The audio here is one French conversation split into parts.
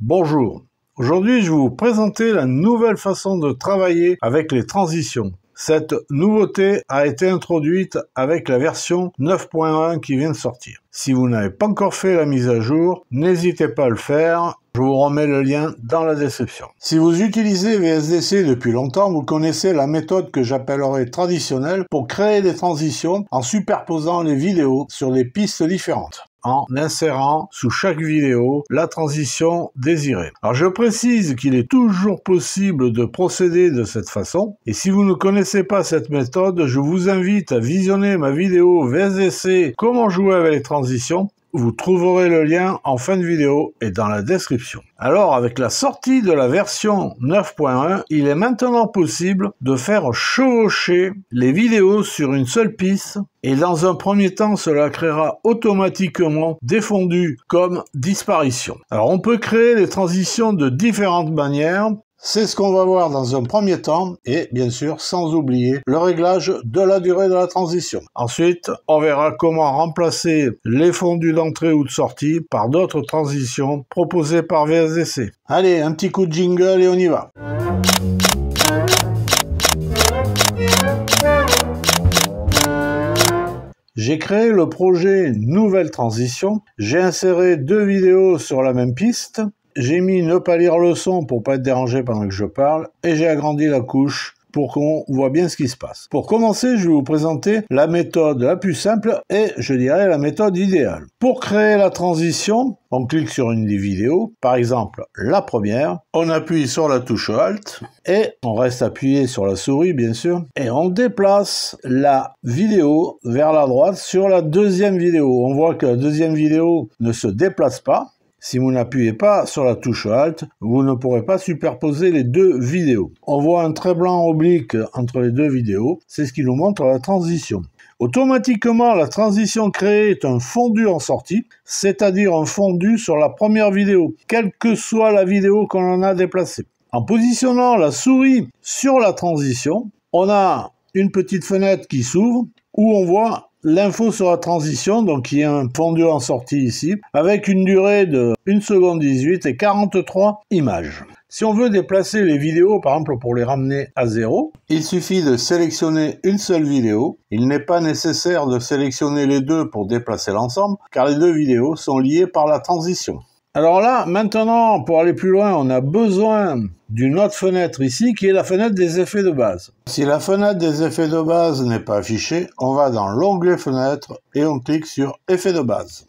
Bonjour, aujourd'hui je vais vous présenter la nouvelle façon de travailler avec les transitions. Cette nouveauté a été introduite avec la version 9.1 qui vient de sortir. Si vous n'avez pas encore fait la mise à jour, n'hésitez pas à le faire. Je vous remets le lien dans la description. Si vous utilisez VSDC depuis longtemps, vous connaissez la méthode que j'appellerai traditionnelle pour créer des transitions en superposant les vidéos sur des pistes différentes, en insérant sous chaque vidéo la transition désirée. Alors je précise qu'il est toujours possible de procéder de cette façon, et si vous ne connaissez pas cette méthode, je vous invite à visionner ma vidéo VSDC Comment jouer avec les transitions. Vous trouverez le lien en fin de vidéo et dans la description. Alors, avec la sortie de la version 9.1, il est maintenant possible de faire chevaucher les vidéos sur une seule piste, et dans un premier temps, cela créera automatiquement des fondus comme disparition. Alors, on peut créer les transitions de différentes manières. C'est ce qu'on va voir dans un premier temps, et bien sûr sans oublier le réglage de la durée de la transition. Ensuite, on verra comment remplacer les fondus d'entrée ou de sortie par d'autres transitions proposées par VSDC. Allez, un petit coup de jingle et on y va. J'ai créé le projet Nouvelle Transition, j'ai inséré 2 vidéos sur la même piste. J'ai mis ne pas lire le son pour pas être dérangé pendant que je parle, et j'ai agrandi la couche pour qu'on voit bien ce qui se passe. Pour commencer, je vais vous présenter la méthode la plus simple et je dirais la méthode idéale. Pour créer la transition, on clique sur une des vidéos, par exemple la première, on appuie sur la touche Alt et on reste appuyé sur la souris bien sûr, et on déplace la vidéo vers la droite sur la deuxième vidéo. On voit que la deuxième vidéo ne se déplace pas. Si vous n'appuyez pas sur la touche Alt, vous ne pourrez pas superposer les 2 vidéos. On voit un trait blanc oblique entre les 2 vidéos, c'est ce qui nous montre la transition. Automatiquement, la transition créée est un fondu en sortie, c'est-à-dire un fondu sur la première vidéo, quelle que soit la vidéo qu'on en a déplacée. En positionnant la souris sur la transition, on a une petite fenêtre qui s'ouvre où on voit l'info sur la transition, donc il y a un fondu en sortie ici, avec une durée de 1 seconde 18 et 43 images. Si on veut déplacer les vidéos, par exemple pour les ramener à 0, il suffit de sélectionner une seule vidéo. Il n'est pas nécessaire de sélectionner les 2 pour déplacer l'ensemble, car les 2 vidéos sont liées par la transition. Alors là, maintenant, pour aller plus loin, on a besoin d'une autre fenêtre ici, qui est la fenêtre des effets de base. Si la fenêtre des effets de base n'est pas affichée, on va dans l'onglet fenêtre et on clique sur effets de base.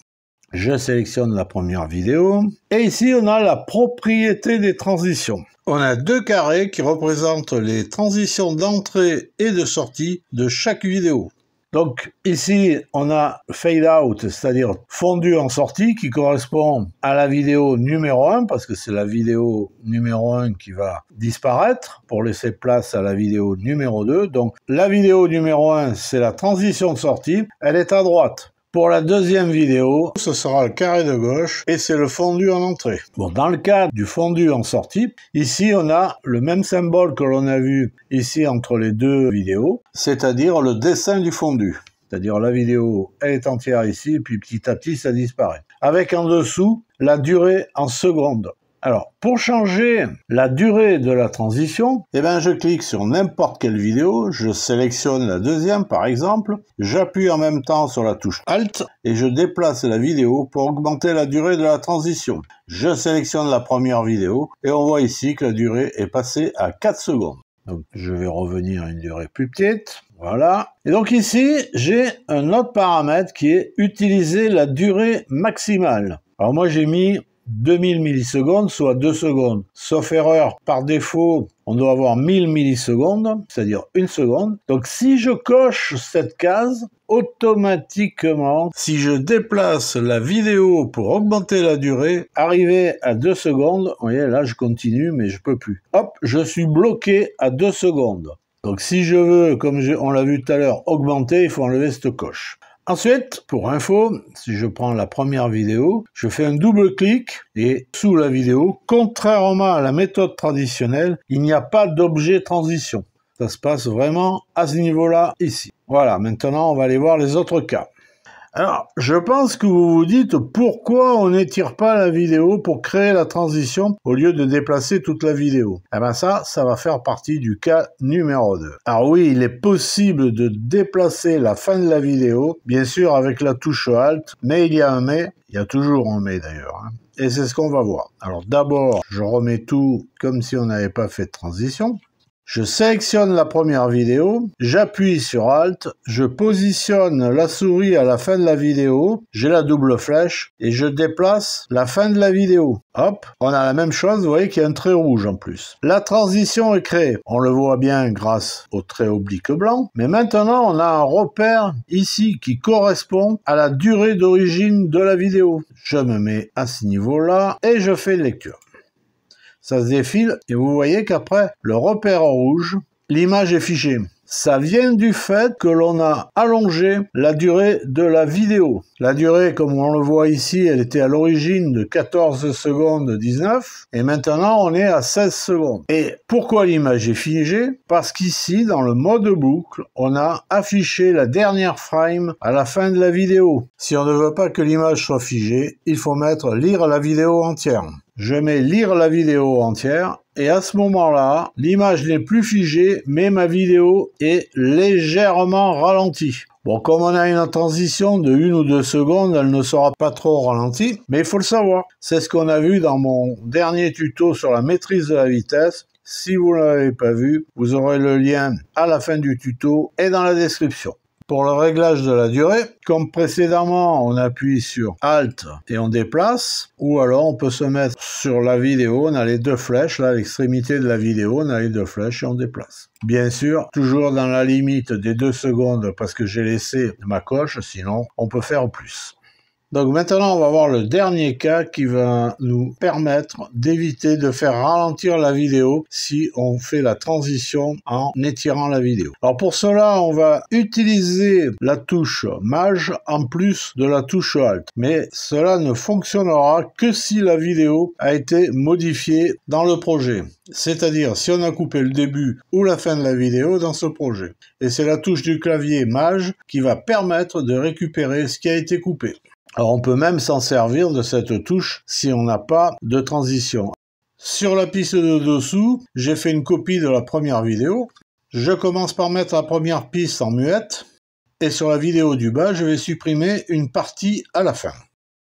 Je sélectionne la première vidéo, et ici on a la propriété des transitions. On a 2 carrés qui représentent les transitions d'entrée et de sortie de chaque vidéo. Donc ici, on a fade out, c'est-à-dire fondu en sortie, qui correspond à la vidéo numéro 1, parce que c'est la vidéo numéro 1 qui va disparaître pour laisser place à la vidéo numéro 2. Donc la vidéo numéro 1, c'est la transition de sortie, elle est à droite. Pour la deuxième vidéo, ce sera le carré de gauche et c'est le fondu en entrée. Bon, dans le cas du fondu en sortie, ici on a le même symbole que l'on a vu ici entre les 2 vidéos, c'est-à-dire le dessin du fondu. C'est-à-dire la vidéo, elle est entière ici, et puis petit à petit ça disparaît. Avec en dessous la durée en secondes. Alors, pour changer la durée de la transition, je clique sur n'importe quelle vidéo, je sélectionne la deuxième par exemple, j'appuie en même temps sur la touche Alt et je déplace la vidéo pour augmenter la durée de la transition. Je sélectionne la première vidéo et on voit ici que la durée est passée à 4 secondes. Donc, je vais revenir à une durée plus petite. Voilà. Et donc ici, j'ai un autre paramètre qui est utiliser la durée maximale. Alors moi, j'ai mis 2000 millisecondes, soit 2 secondes. Sauf erreur, par défaut, on doit avoir 1000 millisecondes, c'est-à-dire 1 seconde. Donc si je coche cette case, automatiquement, si je déplace la vidéo pour augmenter la durée, arrivé à 2 secondes, vous voyez là je continue mais je peux plus. Hop, je suis bloqué à 2 secondes. Donc si je veux, comme on l'a vu tout à l'heure, augmenter, il faut enlever cette coche. Ensuite, pour info, si je prends la première vidéo, je fais un double clic et sous la vidéo, contrairement à la méthode traditionnelle, il n'y a pas d'objet transition. Ça se passe vraiment à ce niveau-là ici. Voilà, maintenant on va aller voir les autres cas. Alors, je pense que vous vous dites pourquoi on n'étire pas la vidéo pour créer la transition au lieu de déplacer toute la vidéo. Eh bien ça va faire partie du cas numéro 2. Alors oui, il est possible de déplacer la fin de la vidéo, bien sûr avec la touche Alt, mais il y a un mais, il y a toujours un mais d'ailleurs. Et c'est ce qu'on va voir. Alors d'abord, je remets tout comme si on n'avait pas fait de transition. Je sélectionne la première vidéo, j'appuie sur Alt, je positionne la souris à la fin de la vidéo, j'ai la double flèche et je déplace la fin de la vidéo. Hop, on a la même chose, vous voyez qu'il y a un trait rouge en plus. La transition est créée, on le voit bien grâce au trait oblique blanc, mais maintenant on a un repère ici qui correspond à la durée d'origine de la vidéo. Je me mets à ce niveau-là et je fais lecture. Ça se défile et vous voyez qu'après le repère rouge, l'image est figée. Ça vient du fait que l'on a allongé la durée de la vidéo. La durée, comme on le voit ici, elle était à l'origine de 14 secondes 19 et maintenant on est à 16 secondes. Et pourquoi l'image est figée? Parce qu'ici, dans le mode boucle, on a affiché la dernière frame à la fin de la vidéo. Si on ne veut pas que l'image soit figée, il faut mettre lire la vidéo entière. Je mets lire la vidéo entière et à ce moment-là, l'image n'est plus figée, mais ma vidéo est légèrement ralentie. Bon, comme on a une transition de 1 ou 2 secondes, elle ne sera pas trop ralentie, mais il faut le savoir. C'est ce qu'on a vu dans mon dernier tuto sur la maîtrise de la vitesse. Si vous ne l'avez pas vu, vous aurez le lien à la fin du tuto et dans la description. Pour le réglage de la durée, comme précédemment, on appuie sur Alt et on déplace, ou alors on peut se mettre sur la vidéo, on a les deux flèches, là à l'extrémité de la vidéo, on a les deux flèches et on déplace. Bien sûr, toujours dans la limite des 2 secondes parce que j'ai laissé ma coche, sinon on peut faire plus. Donc maintenant, on va voir le dernier cas qui va nous permettre d'éviter de faire ralentir la vidéo si on fait la transition en étirant la vidéo. Alors pour cela, on va utiliser la touche Maj en plus de la touche Alt. Mais cela ne fonctionnera que si la vidéo a été modifiée dans le projet. C'est-à-dire si on a coupé le début ou la fin de la vidéo dans ce projet. Et c'est la touche du clavier Maj qui va permettre de récupérer ce qui a été coupé. Alors on peut même s'en servir de cette touche si on n'a pas de transition. Sur la piste de dessous, j'ai fait une copie de la première vidéo. Je commence par mettre la première piste en muette. Et sur la vidéo du bas, je vais supprimer une partie à la fin.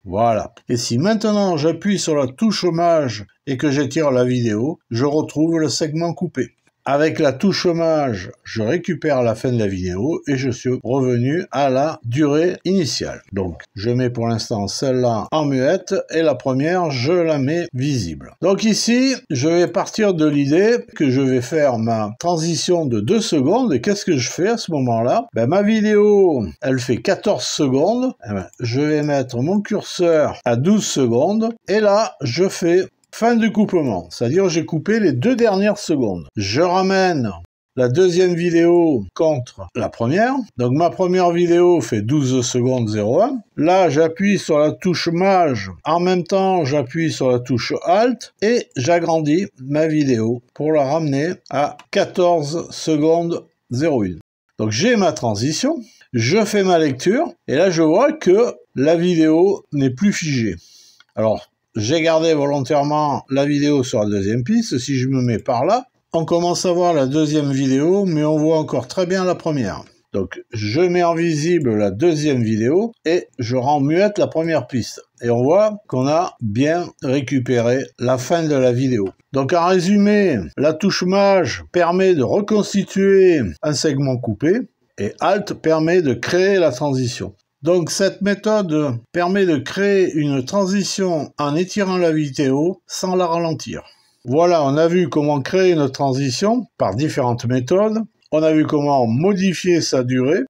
Voilà. Et si maintenant j'appuie sur la touche Maj et que j'étire la vidéo, je retrouve le segment coupé. Avec la touche Maj, je récupère la fin de la vidéo et je suis revenu à la durée initiale. Donc, je mets pour l'instant celle-là en muette et la première, je la mets visible. Donc ici, je vais partir de l'idée que je vais faire ma transition de 2 secondes. Et qu'est-ce que je fais à ce moment-là? Ma vidéo, elle fait 14 secondes. Je vais mettre mon curseur à 12 secondes et là, je fais fin du coupement, c'est-à-dire j'ai coupé les 2 dernières secondes. Je ramène la deuxième vidéo contre la première. Donc ma première vidéo fait 12 secondes 01. Là, j'appuie sur la touche Maj. En même temps, j'appuie sur la touche Alt et j'agrandis ma vidéo pour la ramener à 14 secondes 01. Donc j'ai ma transition, je fais ma lecture et là je vois que la vidéo n'est plus figée. Alors, j'ai gardé volontairement la vidéo sur la deuxième piste. Si je me mets par là, on commence à voir la deuxième vidéo, mais on voit encore très bien la première. Donc, je mets en visible la deuxième vidéo et je rends muette la première piste. Et on voit qu'on a bien récupéré la fin de la vidéo. Donc, en résumé, la touche Maj permet de reconstituer un segment coupé et Alt permet de créer la transition. Donc cette méthode permet de créer une transition en étirant la vidéo sans la ralentir. Voilà, on a vu comment créer une transition par différentes méthodes. On a vu comment modifier sa durée.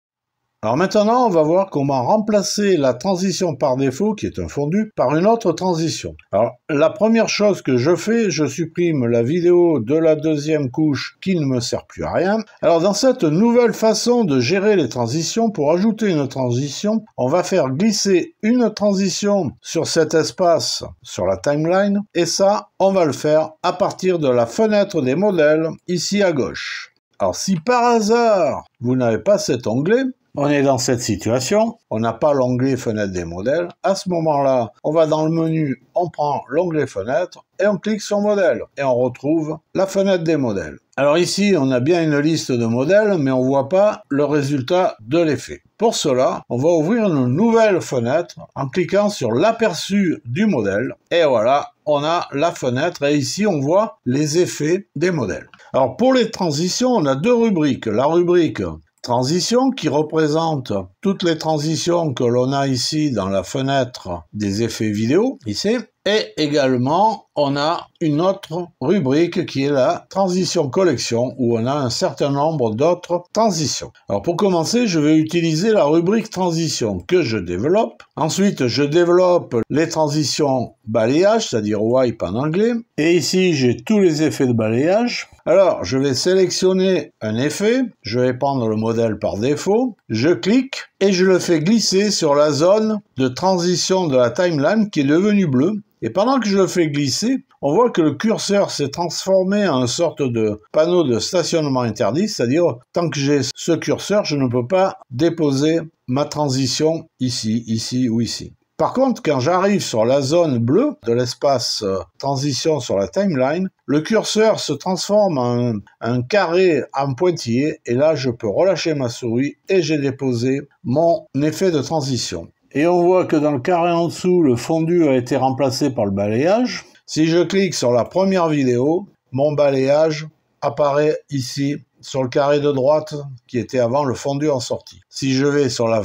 Alors maintenant, on va voir comment remplacer la transition par défaut, qui est un fondu, par une autre transition. Alors, la première chose que je fais, je supprime la vidéo de la deuxième couche qui ne me sert plus à rien. Alors, dans cette nouvelle façon de gérer les transitions, pour ajouter une transition, on va faire glisser une transition sur cet espace, sur la timeline, et ça, on va le faire à partir de la fenêtre des modèles, ici à gauche. Alors, si par hasard, vous n'avez pas cet onglet, on est dans cette situation, on n'a pas l'onglet fenêtre des modèles. À ce moment-là, on va dans le menu, on prend l'onglet fenêtre et on clique sur modèle et on retrouve la fenêtre des modèles. Alors ici, on a bien une liste de modèles, mais on ne voit pas le résultat de l'effet. Pour cela, on va ouvrir une nouvelle fenêtre en cliquant sur l'aperçu du modèle. Et voilà, on a la fenêtre et ici, on voit les effets des modèles. Alors pour les transitions, on a deux rubriques. La rubrique transition qui représente toutes les transitions que l'on a ici dans la fenêtre des effets vidéo, ici. Et également, on a une autre rubrique qui est la transition collection, où on a un certain nombre d'autres transitions. Alors pour commencer, je vais utiliser la rubrique transition que je développe. Ensuite, je développe les transitions balayage, c'est-à-dire wipe en anglais. Et ici, j'ai tous les effets de balayage. Alors, je vais sélectionner un effet. Je vais prendre le modèle par défaut. Je clique et je le fais glisser sur la zone de transition de la timeline qui est devenue bleue. Et pendant que je le fais glisser, on voit que le curseur s'est transformé en une sorte de panneau de stationnement interdit, c'est-à-dire tant que j'ai ce curseur, je ne peux pas déposer ma transition ici, ici ou ici. Par contre, quand j'arrive sur la zone bleue de l'espace transition sur la timeline, le curseur se transforme en un carré en pointillé et là je peux relâcher ma souris et j'ai déposé mon effet de transition. Et on voit que dans le carré en dessous, le fondu a été remplacé par le balayage. Si je clique sur la première vidéo, mon balayage apparaît ici sur le carré de droite qui était avant le fondu en sortie. Si je vais sur la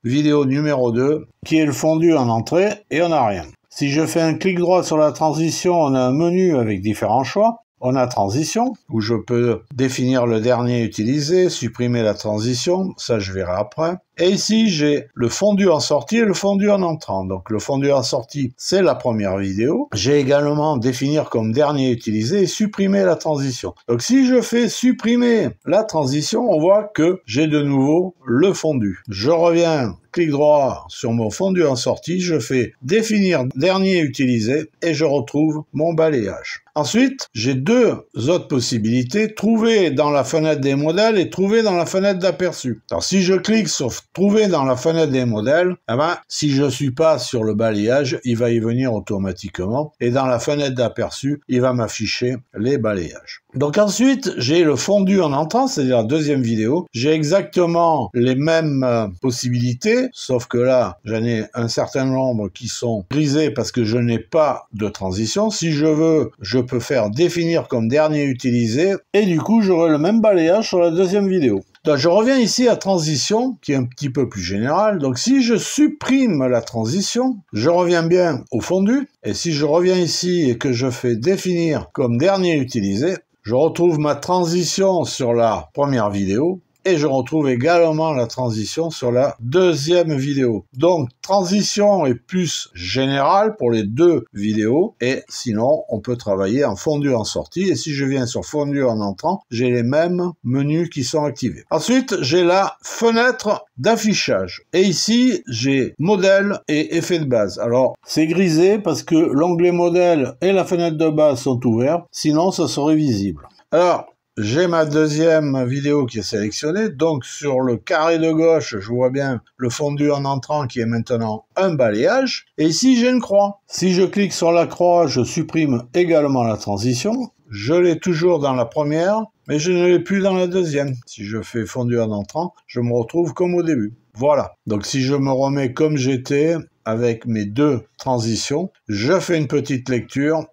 vidéo numéro 2, qui est le fondu en entrée, et on n'a rien. Si je fais un clic droit sur la transition, on a un menu avec différents choix. On a transition, où je peux définir le dernier utilisé, supprimer la transition, ça je verrai après. Et ici, j'ai le fondu en sortie et le fondu en entrant. Donc le fondu en sortie, c'est la première vidéo. J'ai également définir comme dernier utilisé et supprimer la transition. Donc si je fais supprimer la transition, on voit que j'ai de nouveau le fondu. Je reviens, clic droit sur mon fondu en sortie, je fais définir dernier utilisé et je retrouve mon balayage. Ensuite, j'ai deux autres possibilités, trouver dans la fenêtre des modèles et trouver dans la fenêtre d'aperçu. Alors si je clique sur trouver dans la fenêtre des modèles, eh ben, si je suis pas sur le balayage, il va y venir automatiquement et dans la fenêtre d'aperçu, il va m'afficher les balayages. Donc ensuite, j'ai le fondu en entrant, c'est-à-dire la deuxième vidéo. J'ai exactement les mêmes possibilités, sauf que là, j'en ai un certain nombre qui sont grisés parce que je n'ai pas de transition. Si je veux, je peux faire définir comme dernier utilisé et du coup, j'aurai le même balayage sur la deuxième vidéo. Donc, je reviens ici à transition, qui est un petit peu plus général. Donc, si je supprime la transition, je reviens bien au fondu. Et si je reviens ici et que je fais définir comme dernier utilisé, je retrouve ma transition sur la première vidéo. Et je retrouve également la transition sur la deuxième vidéo. Donc, transition est plus générale pour les deux vidéos. Et sinon, on peut travailler en fondu en sortie. Et si je viens sur fondu en entrant, j'ai les mêmes menus qui sont activés. Ensuite, j'ai la fenêtre d'affichage. Et ici, j'ai modèle et effet de base. Alors, c'est grisé parce que l'onglet modèle et la fenêtre de base sont ouverts. Sinon, ça serait visible. Alors, j'ai ma deuxième vidéo qui est sélectionnée, donc sur le carré de gauche, je vois bien le fondu en entrant qui est maintenant un balayage, et ici j'ai une croix. Si je clique sur la croix, je supprime également la transition, je l'ai toujours dans la première, mais je ne l'ai plus dans la deuxième. Si je fais fondu en entrant, je me retrouve comme au début. Voilà, donc si je me remets comme j'étais, avec mes deux transitions, je fais une petite lecture,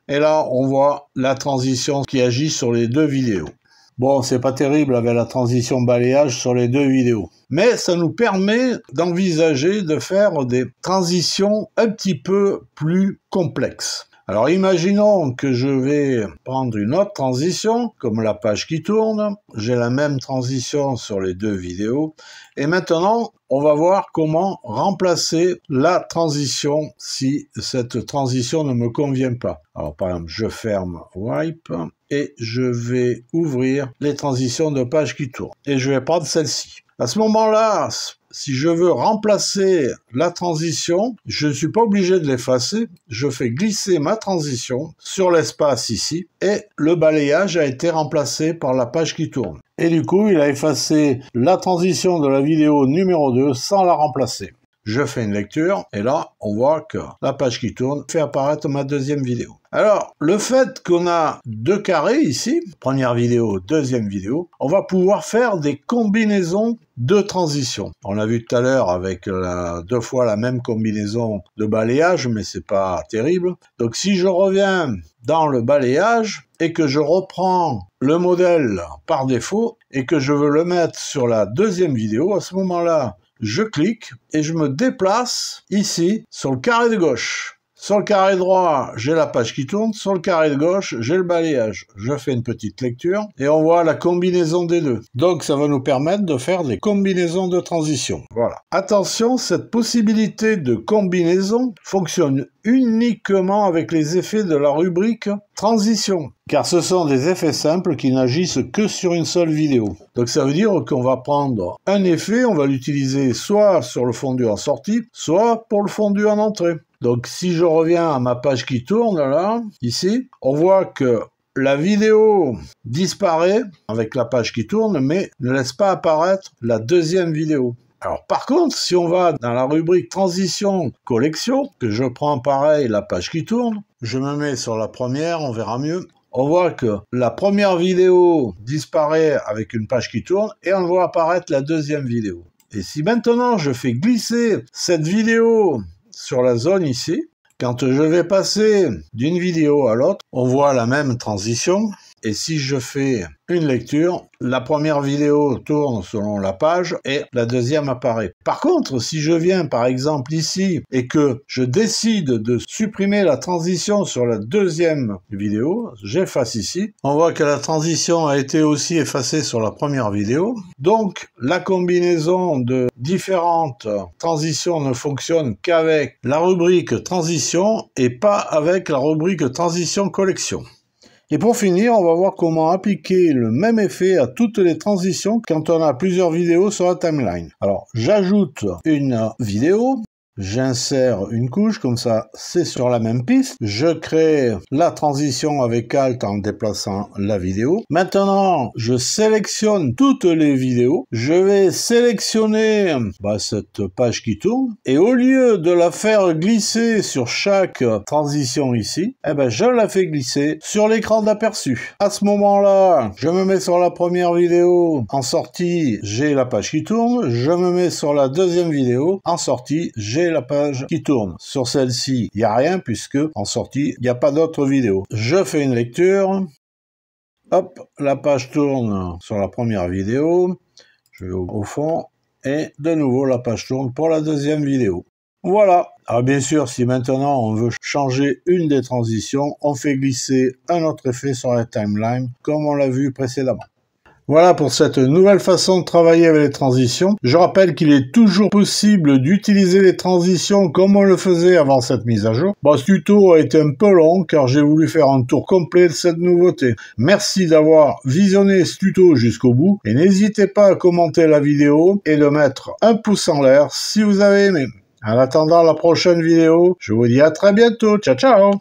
et là, on voit la transition qui agit sur les deux vidéos. Bon, c'est pas terrible avec la transition balayage sur les deux vidéos. Mais ça nous permet d'envisager de faire des transitions un petit peu plus complexes. Alors imaginons que je vais prendre une autre transition, comme la page qui tourne. J'ai la même transition sur les deux vidéos. Et maintenant, on va voir comment remplacer la transition si cette transition ne me convient pas. Alors par exemple, je ferme Wipe et je vais ouvrir les transitions de page qui tournent. Et je vais prendre celle-ci. À ce moment-là, si je veux remplacer la transition, je ne suis pas obligé de l'effacer. Je fais glisser ma transition sur l'espace ici et le balayage a été remplacé par la page qui tourne. Et du coup, il a effacé la transition de la vidéo numéro 2 sans la remplacer. Je fais une lecture et là, on voit que la page qui tourne fait apparaître ma deuxième vidéo. Alors, le fait qu'on a deux carrés ici, première vidéo, deuxième vidéo, on va pouvoir faire des combinaisons de transitions. On l'a vu tout à l'heure avec deux fois la même combinaison de balayage, mais c'est pas terrible. Donc, si je reviens dans le balayage et que je reprends le modèle par défaut et que je veux le mettre sur la deuxième vidéo, à ce moment-là, je clique et je me déplace ici sur le carré de gauche. Sur le carré droit, j'ai la page qui tourne. Sur le carré de gauche, j'ai le balayage. Je fais une petite lecture et on voit la combinaison des deux. Donc, ça va nous permettre de faire des combinaisons de transition. Voilà. Attention, cette possibilité de combinaison fonctionne uniquement avec les effets de la rubrique transition. Car ce sont des effets simples qui n'agissent que sur une seule vidéo. Donc ça veut dire qu'on va prendre un effet, on va l'utiliser soit sur le fondu en sortie, soit pour le fondu en entrée. Donc si je reviens à ma page qui tourne là, ici, on voit que la vidéo disparaît avec la page qui tourne, mais ne laisse pas apparaître la deuxième vidéo. Alors par contre, si on va dans la rubrique transition collection, que je prends pareil la page qui tourne, je me mets sur la première, on verra mieux. On voit que la première vidéo disparaît avec une page qui tourne et on voit apparaître la deuxième vidéo. Et si maintenant je fais glisser cette vidéo sur la zone ici, quand je vais passer d'une vidéo à l'autre, on voit la même transition. Et si je fais une lecture, la première vidéo tourne selon la page et la deuxième apparaît. Par contre, si je viens par exemple ici et que je décide de supprimer la transition sur la deuxième vidéo, j'efface ici. On voit que la transition a été aussi effacée sur la première vidéo. Donc, la combinaison de différentes transitions ne fonctionne qu'avec la rubrique transition et pas avec la rubrique transition collection. Et pour finir, on va voir comment appliquer le même effet à toutes les transitions quand on a plusieurs vidéos sur la timeline. Alors, j'ajoute une vidéo. J'insère une couche, comme ça c'est sur la même piste. Je crée la transition avec Alt en déplaçant la vidéo. Maintenant, je sélectionne toutes les vidéos. Je vais sélectionner cette page qui tourne. Et au lieu de la faire glisser sur chaque transition ici, je la fais glisser sur l'écran d'aperçu. À ce moment-là, je me mets sur la première vidéo. En sortie, j'ai la page qui tourne. Je me mets sur la deuxième vidéo. En sortie, j'ai la page qui tourne. Sur celle-ci, il n'y a rien puisque en sortie, il n'y a pas d'autres vidéos. Je fais une lecture. Hop, la page tourne sur la première vidéo. Je vais au fond. Et de nouveau, la page tourne pour la deuxième vidéo. Voilà. Alors bien sûr, si maintenant on veut changer une des transitions, on fait glisser un autre effet sur la timeline, comme on l'a vu précédemment. Voilà pour cette nouvelle façon de travailler avec les transitions. Je rappelle qu'il est toujours possible d'utiliser les transitions comme on le faisait avant cette mise à jour. Ce tuto a été un peu long car j'ai voulu faire un tour complet de cette nouveauté. Merci d'avoir visionné ce tuto jusqu'au bout et n'hésitez pas à commenter la vidéo et de mettre un pouce en l'air si vous avez aimé. En attendant la prochaine vidéo, je vous dis à très bientôt. Ciao, ciao!